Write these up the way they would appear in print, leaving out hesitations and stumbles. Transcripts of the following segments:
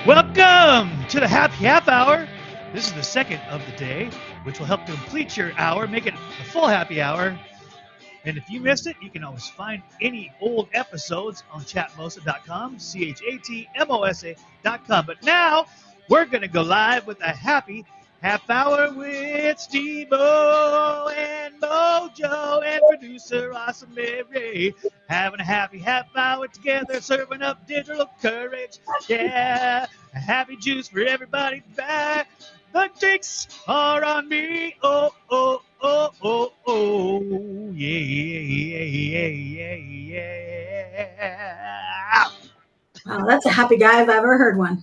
Welcome to the Happy Half Hour. This is the second of the day, which will help to complete your hour, make it a full happy hour. And if you missed it, you can always find any old episodes on chatmosa.com, chatmosa.com. But now we're going to go live with a happy half hour with Steve and Mojo and producer Awesome Mary. Having a happy half hour together, serving up digital courage. Yeah, a happy juice for everybody back. The drinks are on me. Oh, oh, oh, oh, oh. Yeah, yeah, yeah, yeah, yeah. Wow, that's a happy guy if I've ever heard one.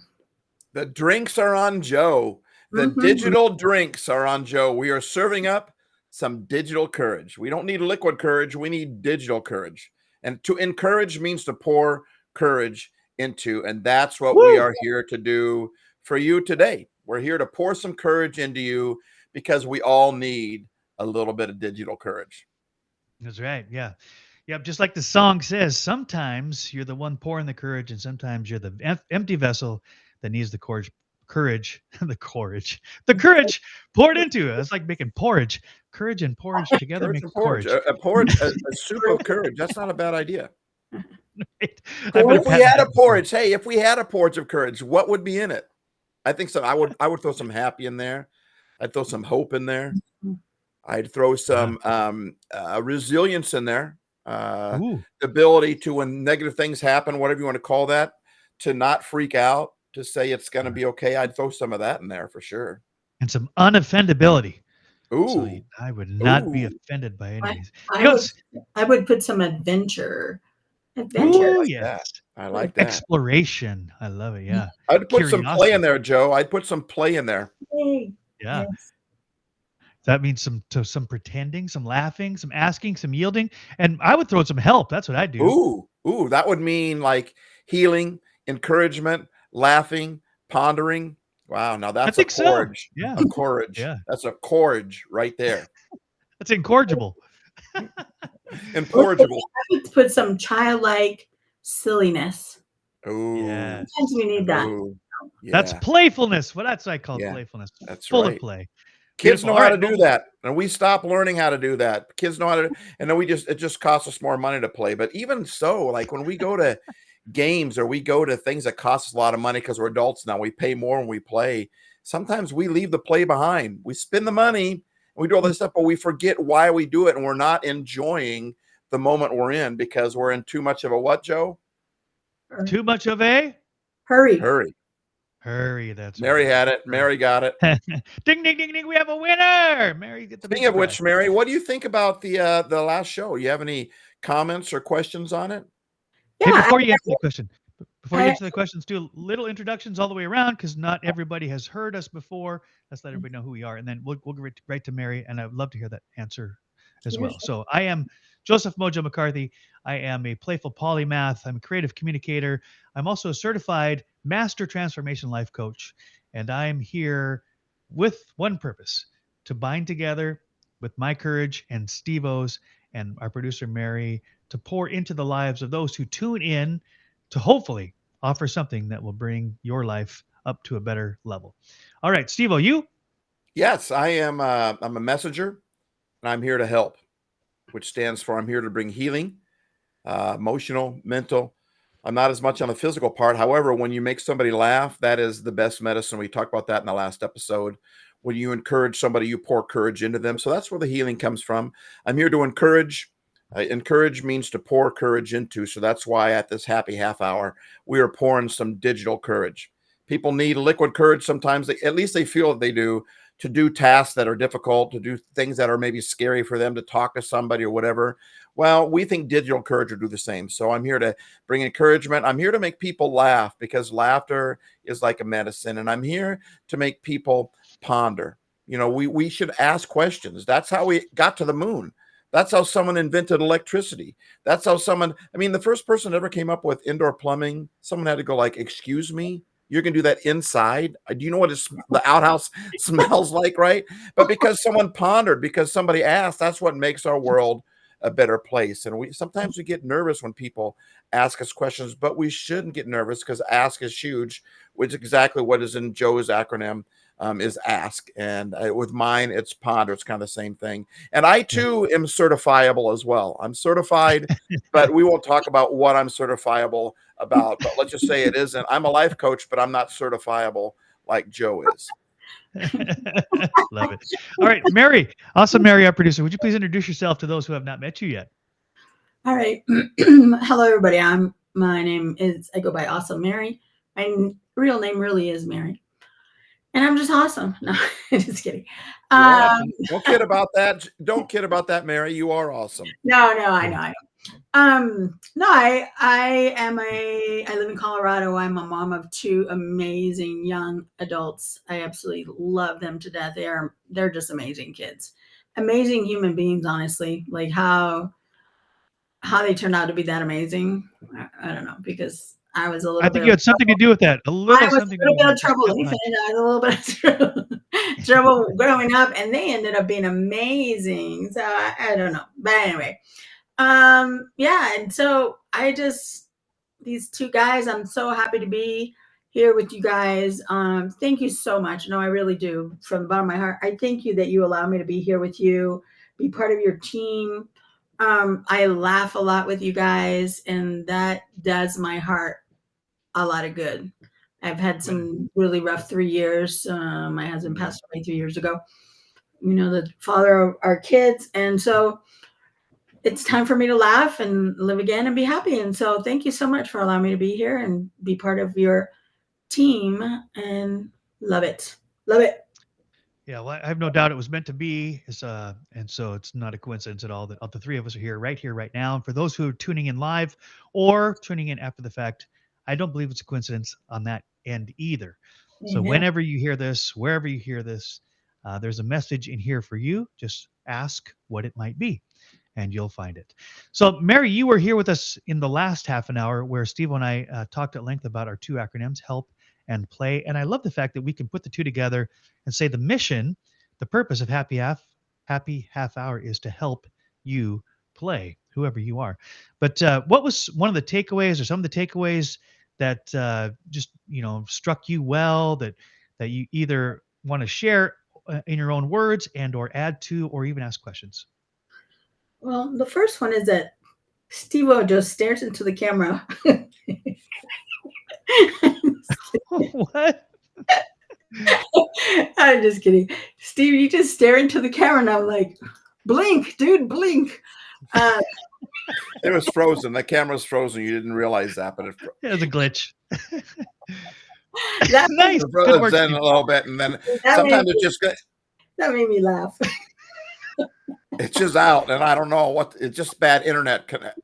The drinks are on Joe. The digital drinks are on Joe. We are serving up some digital courage. We don't need liquid courage. We need digital courage. And to encourage means to pour courage into. And that's what we are here to do for you today. We're here to pour some courage into you because we all need a little bit of digital courage. That's right. Yeah. Yep. Just like the song says, sometimes you're the one pouring the courage, and sometimes you're the empty vessel that needs the the courage poured into it. It's like making porridge. Courage and porridge together Courage make and porridge. porridge. A soup of courage. That's not a bad idea. Right? If we had a porridge, hey, if we had a porridge of courage, what would be in it? I think so. I would throw some happy in there. I'd throw some hope in there. I'd throw some resilience in there. The ability to, when negative things happen, whatever you want to call that, to not freak out, to say it's going to be okay. I'd throw some of that in there for sure. And some unoffendability. Ooh. So I would not be offended by any. I would put some adventure. Ooh, yes. I like that. Exploration. I love it. Yeah. I'd put some play in there, Joe. I'd put some play in there. Yeah. Yes. That means some pretending, some laughing, some asking, some yielding, and I would throw some help. That's what I do. Ooh, that would mean like healing, encouragement, laughing, pondering. Wow, now that's a courage. So. Yeah, a courage. Yeah, that's a courage right there. That's incorrigible. Incorrigible. I would put some childlike silliness. Ooh, yeah. Sometimes we need that. Yeah. That's playfulness. Well, that's what I call playfulness. That's full right. of play. Kids know how to do that, and we stop learning how to do that. Kids know how to, and then it just costs us more money to play. But even so, like when we go to games or we go to things that cost us a lot of money because we're adults now, we pay more when we play. Sometimes we leave the play behind. We spend the money, and we do all this stuff, but we forget why we do it, and we're not enjoying the moment we're in because we're in too much of a what, Joe? Too much of a hurry. That's Mary had it. Mary got it. Ding, ding, ding, ding. We have a winner. Mary, get the Speaking of which, Mary, what do you think about the last show? You have any comments or questions on it? Yeah, hey, before you answer the questions, do little introductions all the way around because not everybody has heard us before. Let's let everybody know who we are, and then we'll get right to Mary, and I'd love to hear that answer as well. So I am Joseph Mojo McCarthy. I am a playful polymath. I'm a creative communicator. I'm also a certified master transformation life coach. And I'm here with one purpose, to bind together with my courage and Steve-O's and our producer, Mary, to pour into the lives of those who tune in to hopefully offer something that will bring your life up to a better level. All right, Steve-O, you? Yes, I am. I'm a messenger, and I'm here to help, which stands for I'm here to bring healing, emotional, mental. I'm not as much on the physical part. However, when you make somebody laugh, that is the best medicine. We talked about that in the last episode. When you encourage somebody, you pour courage into them. So that's where the healing comes from. I'm here to encourage. Encourage means to pour courage into. So that's why at this happy half hour, we are pouring some digital courage. People need liquid courage sometimes. At least they feel that they do, to do tasks that are difficult, to do things that are maybe scary for them, to talk to somebody or whatever. Well, we think digital courage will do the same. So I'm here to bring encouragement. I'm here to make people laugh because laughter is like a medicine. And I'm here to make people ponder. You know, we should ask questions. That's how we got to the moon. That's how someone invented electricity. That's how the first person that ever came up with indoor plumbing, someone had to go like, excuse me, you're going to do that inside? Do you know what the outhouse smells like, right? But because someone pondered, because somebody asked, that's what makes our world a better place. And we sometimes we get nervous when people ask us questions, but we shouldn't get nervous because ask is huge, which is exactly what is in Joe's acronym, is ask. And with mine, it's ponder. It's kind of the same thing. And I too am certifiable as well. I'm certified, but we won't talk about what I'm certifiable about. But let's just say it isn't. I'm a life coach, but I'm not certifiable like Joe is. Love it. All right, Mary, awesome Mary, our producer. Would you please introduce yourself to those who have not met you yet? All right. Hello, everybody. My name is, I go by Awesome Mary. My real name really is Mary. And I'm just awesome. No, just kidding. You are awesome. Don't kid about that. Don't kid about that, Mary. You are awesome. No, I know. No, I live in Colorado. I'm a mom of two amazing young adults. I absolutely love them to death. They're just amazing kids, amazing human beings. Honestly, like how they turned out to be that amazing, I don't know, because I was a little I bit think of you had something to do with that. A I little was something a to do little with bit that. of trouble. Just Ethan, that much. I was a little bit of trouble growing up, and they ended up being amazing. So I don't know, but anyway, yeah. And so these two guys, I'm so happy to be here with you guys. Thank you so much. No, I really do, from the bottom of my heart. I thank you that you allow me to be here with you, be part of your team. I laugh a lot with you guys, and that does my heart a lot of good. I've had some really rough 3 years. My husband passed away 3 years ago. The father of our kids. And so it's time for me to laugh and live again and be happy. And so thank you so much for allowing me to be here and be part of your team, and love it. Love it. Yeah, well, I have no doubt it was meant to be. And so it's not a coincidence at all that all the three of us are here, right now. And for those who are tuning in live or tuning in after the fact, I don't believe it's a coincidence on that end either. So Amen. whenever you hear this, wherever you hear this, there's a message in here for you. Just ask what it might be, and you'll find it. So, Mary, you were here with us in the last half an hour where Steve and I talked at length about our two acronyms, help and play. And I love the fact that we can put the two together and say the mission, the purpose of Happy Half Hour is to help you play, whoever you are. But what was one of the takeaways or some of the takeaways that just struck you well that you either want to share in your own words and or add to or even ask questions? Well, the first one is that Steve-O just stares into the camera. What? I'm just kidding. Steve, you just stare into the camera, and I'm like, blink, dude, blink. It was frozen. The camera's frozen. You didn't realize that, but It was a glitch. That Nice. the Good brother work, zen Steve. a little bit, and then that made sometimes me, that made me laugh. it's just out, and I don't know what. It's just bad internet connect.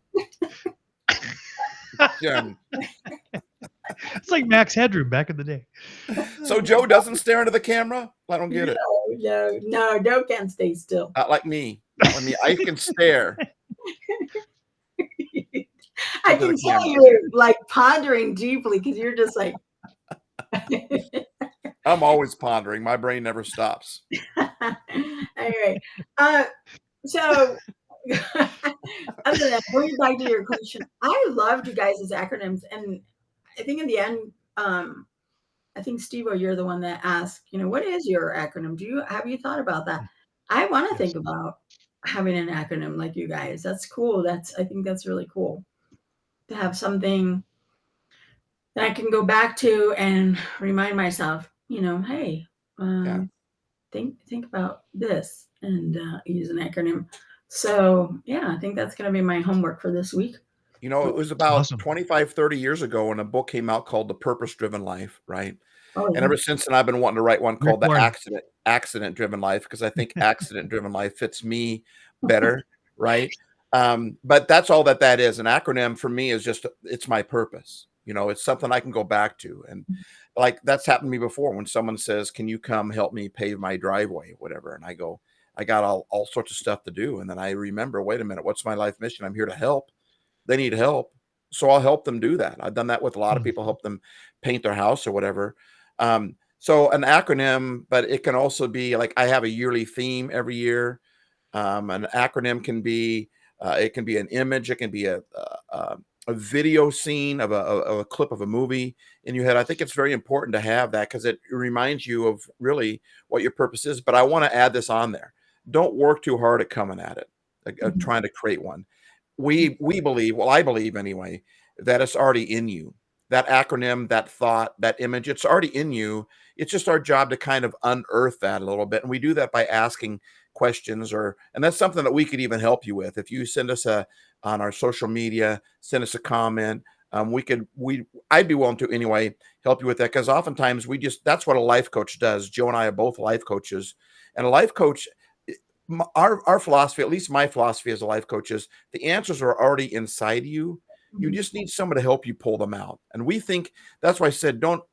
It's like Max Headroom back in the day. So Joe doesn't stare into the camera. I don't get it. No, Joe can't stay still. Not like me. Not like me. I can stare I into can the tell camera. you're like pondering deeply because you're just like. I'm always pondering. My brain never stops. Anyway, so other than that, going back to your question, I loved you guys' acronyms, and I think in the end, I think Steve-O, you're the one that asked, what is your acronym? Have you thought about that? I want to Yes. think about having an acronym like you guys. That's cool. I think that's really cool to have something that I can go back to and remind myself, hey, Yeah. think about this and use an acronym. So yeah, I think that's going to be my homework for this week. It was about Awesome. 25, 30 years ago when a book came out called The Purpose Driven Life, right? Oh, And yeah. ever since then, I've been wanting to write one Rick called The Warren. Accident Driven Life because I think accident driven life fits me better, right? But that's all that is. An acronym for me is just, it's my purpose. It's something I can go back to. And like that's happened to me before when someone says, can you come help me pave my driveway, whatever? And I go, I got all sorts of stuff to do. And then I remember, wait a minute, what's my life mission? I'm here to help. They need help. So I'll help them do that. I've done that with a lot of people, help them paint their house or whatever. So an acronym, but it can also be like I have a yearly theme every year. An acronym can be It can be an image. It can be a video scene of a clip of a movie in your head. I think it's very important to have that because it reminds you of really what your purpose is. But I want to add this on there. Don't work too hard at coming at it, Mhm. trying to create one. We believe, well, I believe anyway, that it's already in you. That acronym, that thought, that image, it's already in you. It's just our job to kind of unearth that a little bit. And we do that by asking questions and that's something that we could even help you with. If you send us on our social media, send us a comment. I'd be willing to anyway help you with that because oftentimes that's what a life coach does. Joe and I are both life coaches, and a life coach, our philosophy, at least my philosophy as a life coach, is the answers are already inside you. You Mhm. just need someone to help you pull them out. And we think that's why I said don't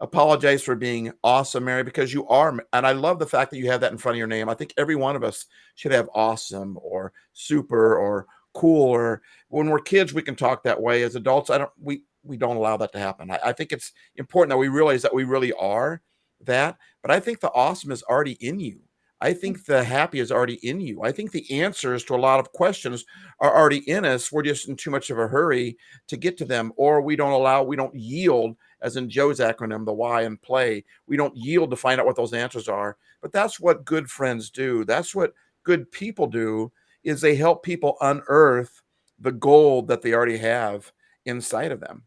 apologize for being awesome, Mary, because you are. And I love the fact that you have that in front of your name. I think every one of us should have awesome or super or cool. Or when we're kids, we can talk that way. As adults, we don't allow that to happen. I think it's important that we realize that we really are that. But I think the awesome is already in you. I think the happy is already in you. I think the answers to a lot of questions are already in us. We're just in too much of a hurry to get to them, or we don't yield, as in Joe's acronym, the why and play. We don't yield to find out what those answers are. But that's what good friends do. That's what good people do, is they help people unearth the gold that they already have inside of them.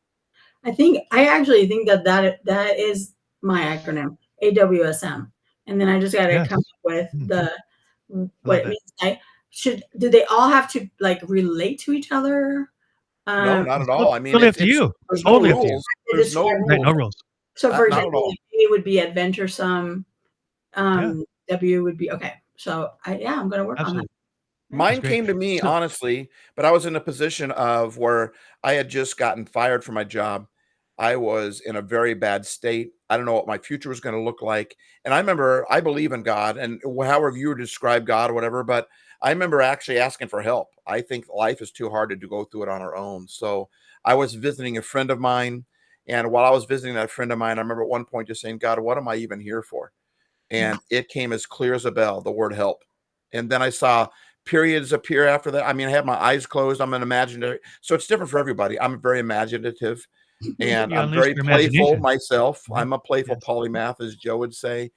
I actually think that is my acronym, AWSM. And then I just got to come Yes. up with Mm, I what love it that. means. Do they all have to like relate to each other? No, Um, not It's at all. I mean, totally up to you. there's no Totally up to you. rules. to There's no describe Right, rules. no rules. so for Not at example, all. like A would be adventuresome, Yeah, W would be okay. So I'm gonna work on that. absolutely. Yeah. That's Mine great. came to me So honestly, but I was in a position of where I had just gotten fired from my job. I was in a very bad state. I don't know what my future was going to look like. And I remember I believe in God and however you would describe God or whatever, but I remember actually asking for help. I think life is too hard to go through it on our own. So I was visiting a friend of mine. And while I was visiting that friend of mine, I remember at one point just saying, God, what am I even here for? And it came as clear as a bell, the word help. And then I saw periods appear after that. I mean, I had my eyes closed. I'm an imaginative. So it's different for everybody. I'm very imaginative and you I'm unleashed very your playful imagination. myself. Mhm. I'm a playful Yes. polymath, as Joe would say.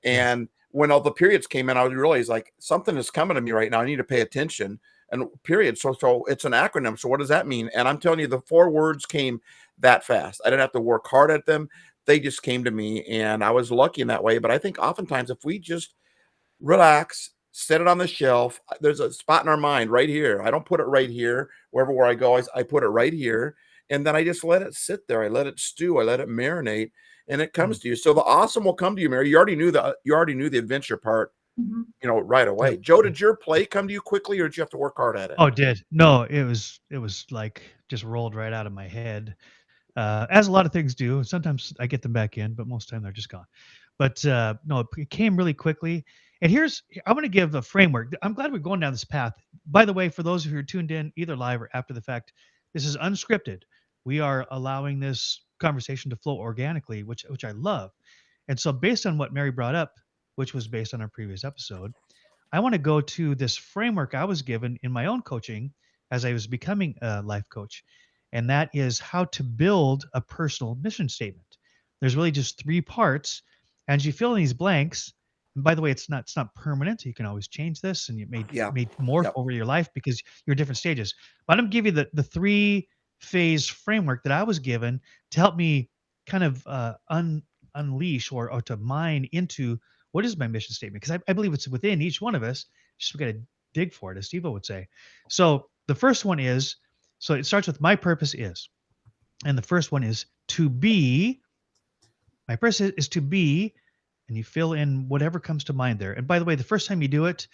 Yes. And when all the periods came in, I would realize like something is coming to me right now. I need to pay attention. And period. So it's an acronym. So what does that mean? And I'm telling you, the 4 words came that fast. I didn't have to work hard at them. They just came to me, and I was lucky in that way. But I think oftentimes if we just relax, set it on the shelf. There's a spot in our mind right here. I don't put it right here. Wherever where I go, I put it right here. And then I just let it sit there. I let it stew. I let it marinate. And it Mm. comes to you. So the awesome will come to you, Mary. You already knew the adventure part, Mhm. right Yep. away. Joe, Yep. did your play come to you quickly or did you have to work hard at it? Oh, it did. No, it was like just rolled right out of my head. As a lot of things do. Sometimes I get them back in, but most of the time they're just gone. But no, it came really quickly. And I'm going to give a framework. I'm glad we're going down this path. By the way, for those of you who are tuned in, either live or after the fact, this is unscripted. We are allowing this conversation to flow organically, which I love. And so, based on what Mary brought up, which was based on our previous episode, I want to go to this framework I was given in my own coaching as I was becoming a life coach. And that is how to build a personal mission statement. There's really just three parts. And you fill in these blanks. And by the way, it's not permanent. You can always change this and it Yeah. may morph Yep. over your life because you're different stages. But I'm gonna give you the three phase framework that I was given to help me kind of unleash or to mine into what is my mission statement? Because I believe it's within each one of us. Just we got to dig for it, as Steve would say. So the first one is, so it starts with my purpose is, and the first one is to be. My purpose is to be, and you fill in whatever comes to mind there. And by the way, the first time you do it,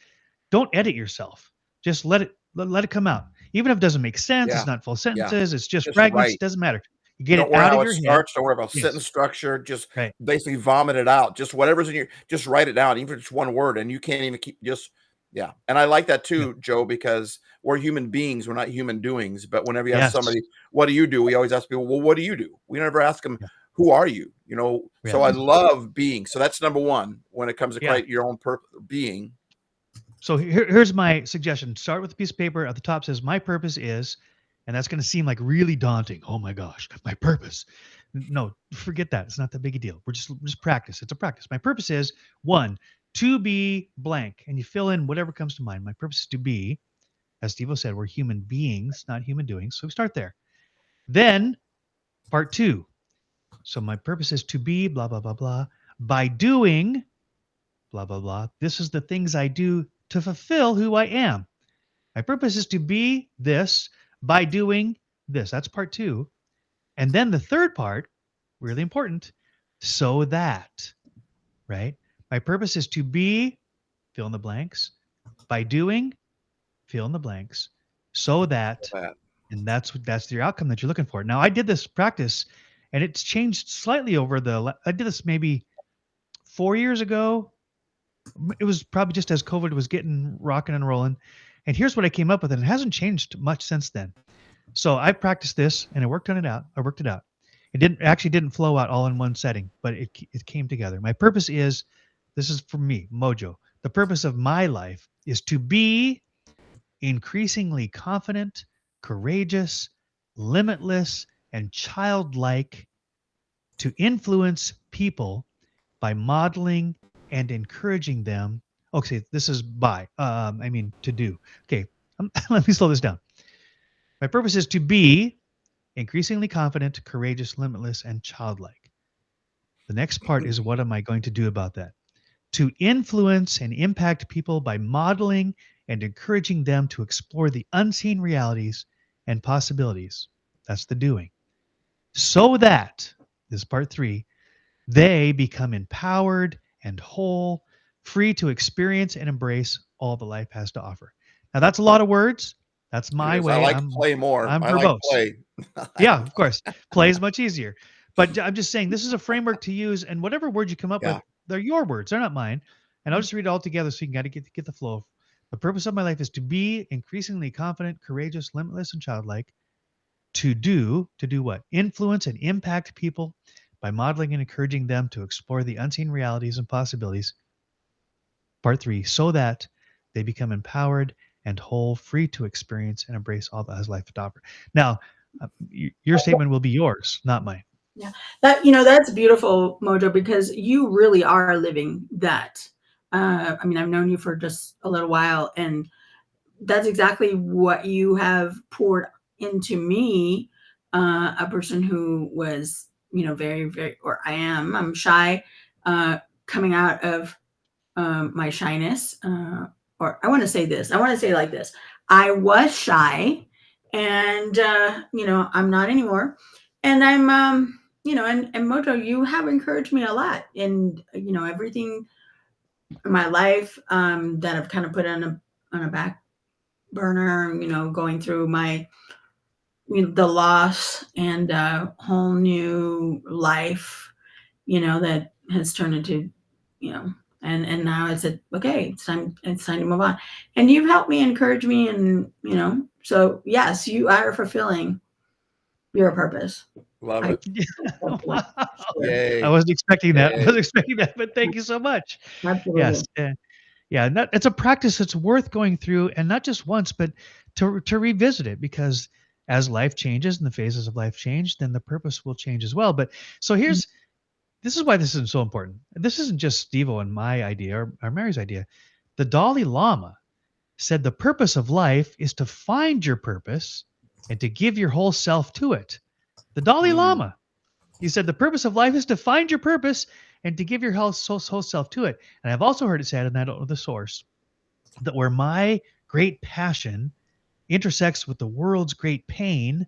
don't edit yourself. Just let it come out. Even if it doesn't make sense, it's Yeah. not full Yeah. sentences, it's just Just fragments, right. doesn't matter. You You get don't it worry out how of it your head. starts. Don't worry about Yes, sentence structure. Just right. basically vomit it out. Just whatever's in your, just write it down, even if it's one word, and you can't even keep just, yeah. And I like that Yep. too, Joe, because we're human beings. We're not human doings. But whenever you ask Yes. somebody, what do you do? We always ask people, well, what do you do? We never ask them, Yeah. who are you? So I Yes. love being. So that's number one when it comes to Yeah. create your own being. So here's my suggestion. Start with a piece of paper at the top says my purpose is, and that's going to seem like really daunting. Oh my gosh, my purpose. No, forget that. It's not that big a deal. We're just practice. It's a practice. My purpose is one, to be blank, and you fill in whatever comes to mind. My purpose is to be, as Steve said, we're human beings, not human doings. So we start there. Then part two. So my purpose is to be blah blah blah blah by doing blah blah blah. This is the things I do to fulfill who I am. My purpose is to be this by doing this. That's part two. And then the third part, really important, so that, right? My purpose is to be, fill in the blanks, by doing, fill in the blanks, so that, That. and that's the outcome that you're looking for. Now, I did this practice and it's changed slightly I did this maybe 4 years ago. It was probably just as COVID was getting rocking and rolling. And here's what I came up with, and it hasn't changed much since then. So I practiced this and I worked it out. It didn't flow out all in one setting, but it came together. My purpose is, this is for me, Mojo. The purpose of my life is to be increasingly confident, courageous, limitless, and childlike, to influence people by modeling and encouraging them. Okay, this is to do. Okay, let me slow this down. My purpose is to be increasingly confident, courageous, limitless, and childlike. The next part is, what am I going to do about that? To influence and impact people by modeling and encouraging them to explore the unseen realities and possibilities. That's the doing. So that, this is part three, they become empowered and whole, free to experience and embrace all that life has to offer. Now, that's a lot of words. That's It my is. I way. like to play more. I'm I like verbose. play. Yeah, of course. Play is much easier. But I'm just saying this is a framework to use, and whatever words you come up Yeah. with, they're your words. They're not mine. And I'll just read it all together so you can get the flow. The purpose of my life is to be increasingly confident, courageous, limitless, and childlike. To do what? Influence and impact people by modeling and encouraging them to explore the unseen realities and possibilities. Part three, so that they become empowered and whole, free to experience and embrace all that has life to offer. Now, your statement will be yours, not mine. Yeah, that's beautiful, Mojo, because you really are living that. I mean, I've known you for just a little while, and that's exactly what you have poured into me. A person who was, very, very, or I'm shy, coming out of my shyness. Or I want to say this. I want to say it like this. I was shy, and I'm not anymore. And I'm, and Mojo, you have encouraged me a lot in everything in my life that I've kind of put on a back burner. Going through my the loss and a whole new life, that has turned into, and now I said, okay, it's time to move on. And you've helped me, encourage me, and so yes, you are fulfilling your purpose. Love I it. Wow. I Yay. wasn't expecting that. I Yay. wasn't expecting that, but thank you so much. Yes. Absolutely. Yeah, and it's a practice that's worth going through, and not just once, but to revisit it, because as life changes and the phases of life change, then the purpose will change as well. But so this is why this is so important. This isn't just Steve-O and my idea, or Mary's idea. The Dalai Lama said the purpose of life is to find your purpose and to give your whole self to it. The Dalai Mm, Lama, he said the purpose of life is to find your purpose and to give your whole self to it. And I've also heard it said, and I don't know the source, that where my great passion intersects with the world's great pain,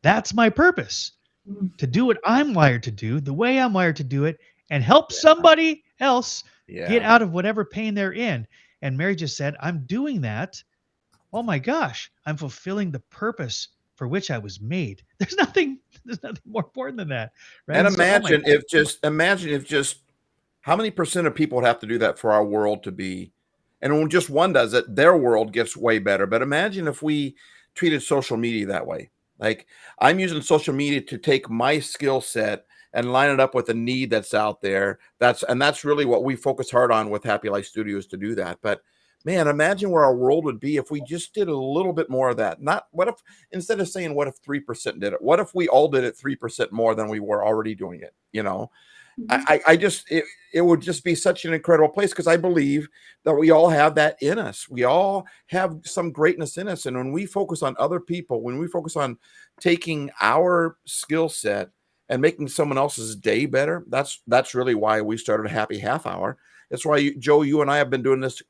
that's my purpose. Mm. To do what I'm wired to do, the way I'm wired to do it, and help somebody else get yeah. out of whatever pain they're in. And Mary just said, I'm doing that. Oh my gosh, I'm fulfilling the purpose for which I was made. There's nothing more important than that, right? And And so, oh my imagine if just how many percent of people would have to do that for our world to be, and when just one does it, their world gets way better. But imagine if we treated social media that way. Like, I'm using social media to take my skill set and line it up with the need that's out there. That's really what we focus hard on with Happy Life Studios, to do that. But Man, imagine where our world would be if we just did a little bit more of that. Not what if, instead of saying what if 3% did it, what if we all did it 3% more than we were already doing it? Mhm. I just it would just be such an incredible place because I believe that we all have that in us. We all have some greatness in us, and when we focus on other people, when we focus on taking our skill set and making someone else's day better, that's really why we started Happy Half Hour. That's why Joe, you and I have been doing this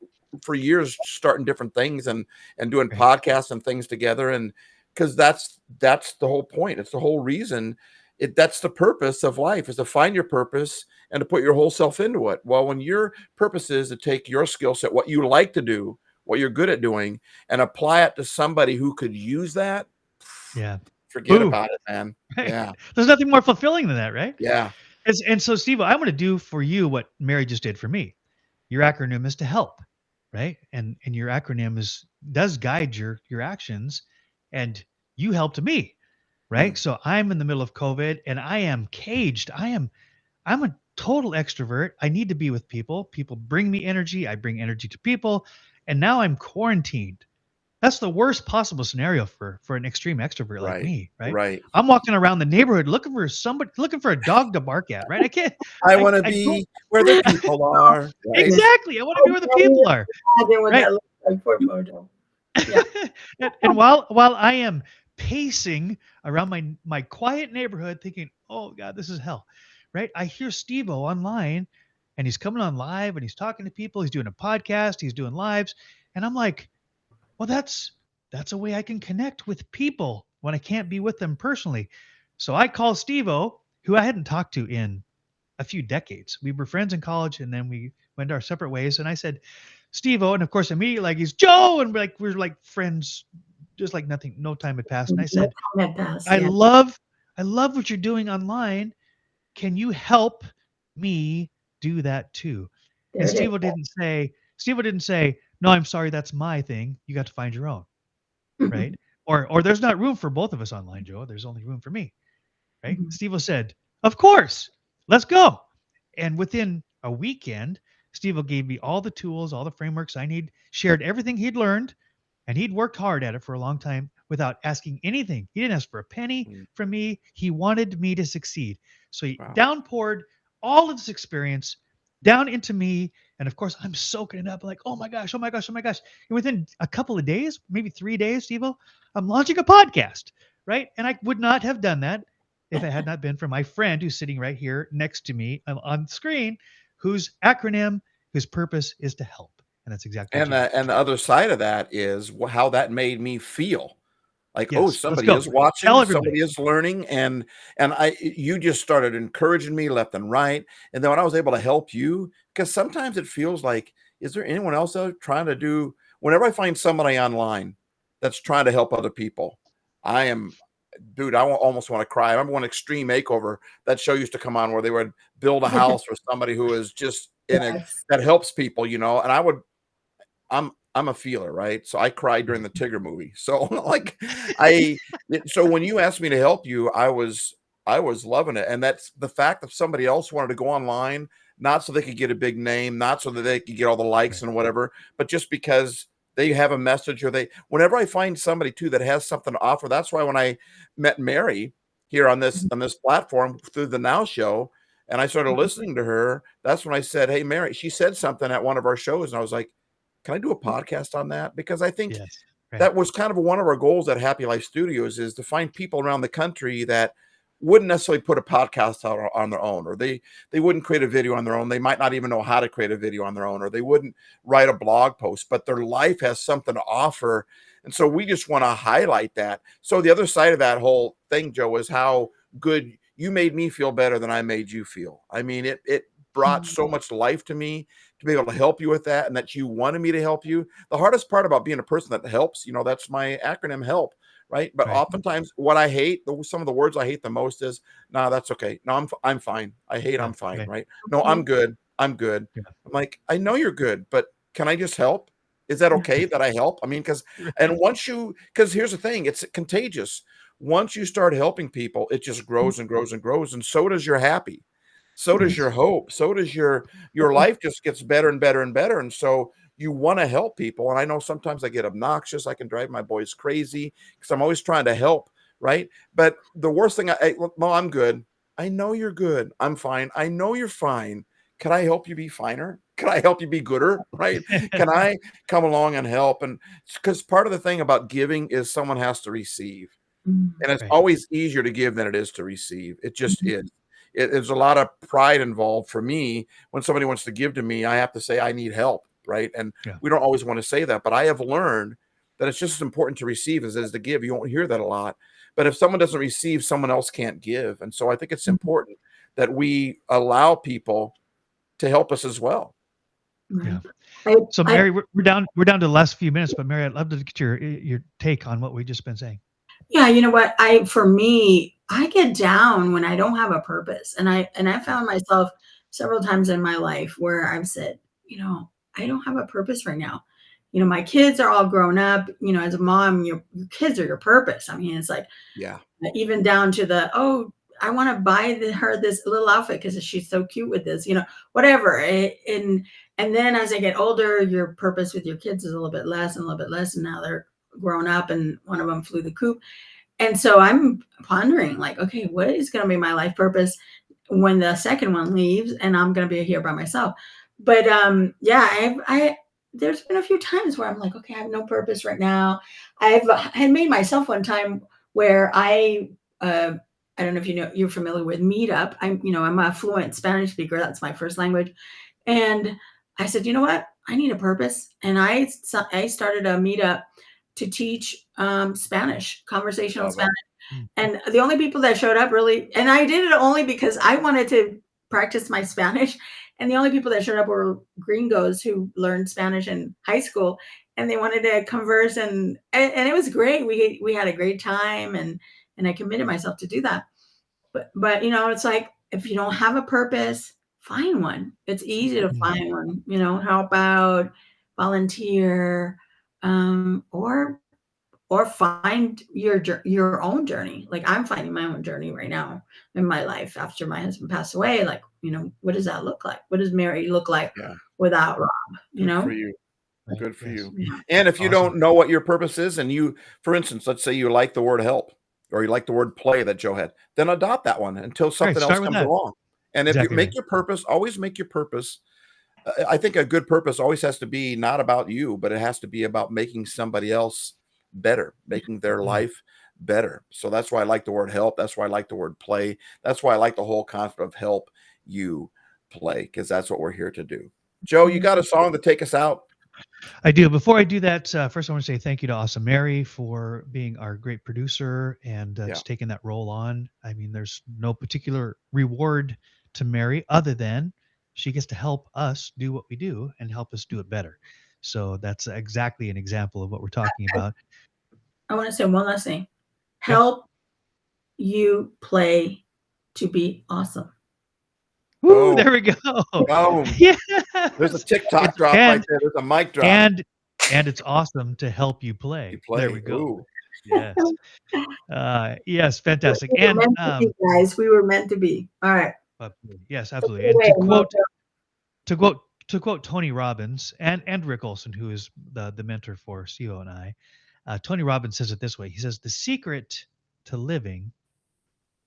for years, starting different things and doing Right. podcasts and things together, and because that's the whole point. It's the whole reason that's the purpose of life, is to find your purpose and to put your whole self into it. Well, when your purpose is to take your skill set, what you like to do, what you're good at doing, and apply it to somebody who could use that, Yeah. forget Boom. about it, man. Right. Yeah. There's nothing more fulfilling than that, right? Yeah. And so, Steve, I'm going to do for you what Mary just did for me. Your acronym is to help, right? And your acronym does guide your actions, and you helped me, right? Mm, So I'm in the middle of COVID, and I am caged. I'm a total extrovert. I need to be with people. People bring me energy. I bring energy to people, and now I'm quarantined. That's the worst possible scenario for an extreme extrovert like right. me, right? Right. I'm walking around the neighborhood looking for a dog to bark at, right? I can't I want to I don't be where the people are. Right. exactly. I want to be Oh, where the can you people are, imagine what right? that looks like for Mojo? Yeah. And while I am pacing around my quiet neighborhood thinking, "Oh god, this is hell." Right? I hear Steve-O online and he's coming on live and he's talking to people, he's doing a podcast, he's doing lives, and I'm like, well, that's a way I can connect with people when I can't be with them personally. So I call Steve-O, who I hadn't talked to in a few decades. We were friends in college, and then we went our separate ways. And I said, Steve-O, and of course immediately like he's Joe, and we're like friends, just like nothing, no time had passed. And I No said, comment pass. I Yeah. love I love what you're doing online. Can you help me do that too? And There it Steve-O didn't say, no, I'm sorry, that's my thing. You got to find your own, is. right? Or there's not room for both of us online, Joe. There's only room for me, right? Mhm. Steve said, of course, let's go. And within a weekend, Steve gave me all the tools, all the frameworks I need, shared everything he'd learned, and he'd worked hard at it for a long time without asking anything. He didn't ask for a penny Mm, from me. He wanted me to succeed. So he wow. downpoured all of this experience down into me. And of course, I'm soaking it up like, oh my gosh, oh my gosh, oh my gosh. And within a couple of days, maybe 3 days, Steve, I'm launching a podcast, right? And I would not have done that if it had not been for my friend who's sitting right here next to me on the screen, whose acronym, whose purpose is to help. And that's exactly what And you did. the other side of that is how that made me feel. Like, oh, Yes, let's somebody go. is Tell watching, everybody. somebody is learning, and you just started encouraging me left and right. And then when I was able to help you, because sometimes it feels like, is there anyone else out trying to do? Whenever I find somebody online that's trying to help other people, I am, dude, almost want to cry. I remember one Extreme Makeover, that show used to come on where they would build a house for somebody who is just in a Yes. that helps people, and I'm a feeler, right? So I cried during the Tigger movie. So like I so when you asked me to help you, I was loving it. And that's the fact that somebody else wanted to go online, not so they could get a big name, not so that they could get all the likes Right. and whatever, but just because they have a message, or whenever I find somebody too that has something to offer. That's why when I met Mary here on this platform through the Now Show, and I started Mhm. listening to her, that's when I said, "Hey Mary," she said something at one of our shows, and I was like, can I do a podcast on that? Because I think Yes. Right. that was kind of one of our goals at Happy Life Studios, is to find people around the country that wouldn't necessarily put a podcast out on their own, or they wouldn't create a video on their own. They might not even know how to create a video on their own, or they wouldn't write a blog post, but their life has something to offer. And so we just want to highlight that. So the other side of that whole thing, Joe, is how good you made me feel better than I made you feel. I mean, it brought Mhm. so much life to me to be able to help you with that, and that you wanted me to help you. The hardest part about being a person that helps, that's my acronym HELP, right? But Right. oftentimes what I hate, some of the words I hate the most is, "No, that's okay. No, I'm fine. I hate Yeah. I'm fine," Right. right? "No, I'm Mhm. good. I'm good." Yeah. I'm like, "I know you're good, but can I just help? Is that okay that I help?" I mean, because Right. because here's the thing, it's contagious. Once you start helping people, it just grows and grows and grows, and so does your happy. So does Yes. your hope. So does your life just gets better and better and better. And so you want to help people. And I know sometimes I get obnoxious. I can drive my boys crazy because I'm always trying to help, right? But the worst thing, look, Mo, I'm good. I know you're good. I'm fine. I know you're fine. Can I help you be finer? Can I help you be gooder? Right? Can I come along and help? And because part of the thing about giving is someone has to receive. And it's Right. always easier to give than it is to receive. It just is. There's a lot of pride involved for me. When somebody wants to give to me, I have to say, I need help, right? And Yeah. we don't always want to say that, but I have learned that it's just as important to receive as it is to give. You won't hear that a lot. But if someone doesn't receive, someone else can't give. And so I think it's important that we allow people to help us as well. Yeah. I, So I, Mary, we're down to the last few minutes, but Mary, I'd love to get your take on what we just been saying. yeah, you know what? For me, I get down when I don't have a purpose. And I found myself several times in my life where I've said, I don't have a purpose right now. My kids are all grown up. As a mom, your kids are your purpose. I mean, it's like, Yeah. even down to I want to buy her this little outfit because she's so cute with this, whatever. And then as I get older, your purpose with your kids is a little bit less and a little bit less. And now they're grown up and one of them flew the coop. And so I'm pondering like, okay, what is going to be my life purpose when the second one leaves and I'm going to be here by myself? But yeah, there's been a few times where I'm like, okay, I have no purpose right now. I had made myself one time where I don't know if you're familiar with Meetup. I'm a fluent Spanish speaker. That's my first language. And I said, you know what? I need a purpose. And I started a Meetup to teach Spanish, conversational Love it. Spanish. And the only people that showed up really, and I did it only because I wanted to practice my Spanish. And the only people that showed up were gringos who learned Spanish in high school, and they wanted to converse, and it was great. We had a great time, and I committed myself to do that. But it's like if you don't have a purpose, find one. It's easy to find one. Help out, volunteer, or find your own journey. Like I'm finding my own journey right now in my life after my husband passed away. Like, what does that look like? What does Mary look like without Rob? Good for you. Right. Good for you. Yeah. And if you Awesome. don't know what your purpose is, and you, for instance, let's say you like the word help or you like the word play that Joe had, then adopt that one until something else start with comes that. along. And if Exactly you make right. your purpose, always make your purpose. I think a good purpose always has to be not about you, but it has to be about making somebody else better, making their life better. So that's why I like the word help. That's why I like the word play. That's why I like the whole concept of help you play, because that's what we're here to do. Joe, you got a song to take us out? I do. Before I do that, first I want to say thank you to Awesome Mary for being our great producer and just taking that role on. I mean, there's no particular reward to Mary other than she gets to help us do what we do and help us do it better. So that's exactly an example of what we're talking about. I want to say one last thing. Yeah. Help you play to be awesome. Woo, there we go. Boom. Yes. There's a TikTok drop right there. There's a mic drop. And it's awesome to help you play. You play. There we go. Ooh. Yes. Yes, fantastic. We were And meant to be, guys. We were meant to be. All right. yes, absolutely. And to quote Tony Robbins and Rick Olson, who is the mentor for CEO and I, Tony Robbins says it this way. He says, the secret to living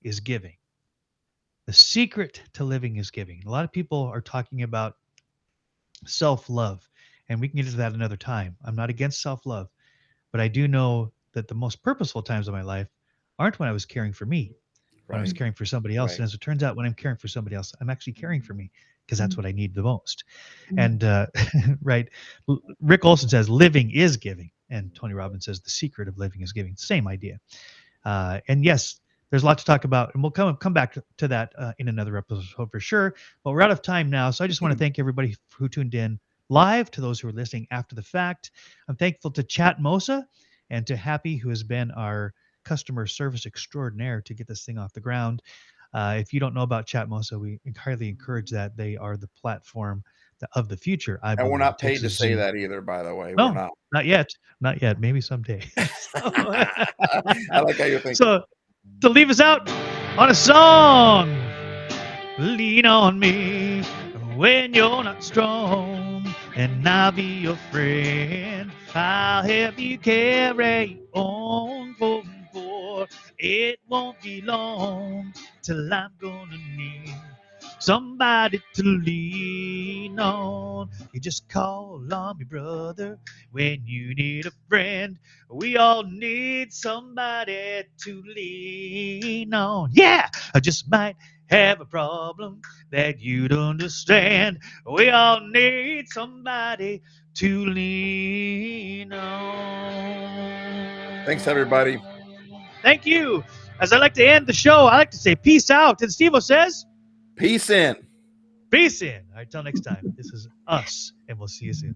is giving. The secret to living is giving. A lot of people are talking about self-love, and we can get into that another time. I'm not against self-love, but I do know that the most purposeful times of my life aren't when I was caring for me, when I was caring for somebody else. Right. And as it turns out, when I'm caring for somebody else, I'm actually caring for me because that's what I need the most. Mm. And right, Rick Olson says living is giving, and Tony Robbins says the secret of living is giving. Same idea. And yes, there's a lot to talk about, and we'll come back to that in another episode for sure. But we're out of time now, so I just want to thank everybody who tuned in live, to those who are listening after the fact. I'm thankful to Chat Mosa and to Happy, who has been our customer service extraordinaire to get this thing off the ground. If you don't know about Chat Mosa, we highly encourage that. They are the platform of the future, I believe. And we're not paid to Texas say Zoom. that either, by the way. No, We're not. not yet. Not yet. Maybe someday. I like how you're thinking. So to leave us out on a song, lean on me when you're not strong. and I'll be your friend. I'll help you carry on, for it won't be long till I'm gonna need somebody to lean on. You just call on me, brother, when you need a friend. We all need somebody to lean on. Yeah, I just might have a problem that you'd understand. We all need somebody to lean on. Thanks, everybody. Thank you. As I like to end the show, I like to say peace out. And Steve says, Peace in. peace in. All right, till next time. This is us, and we'll see you soon.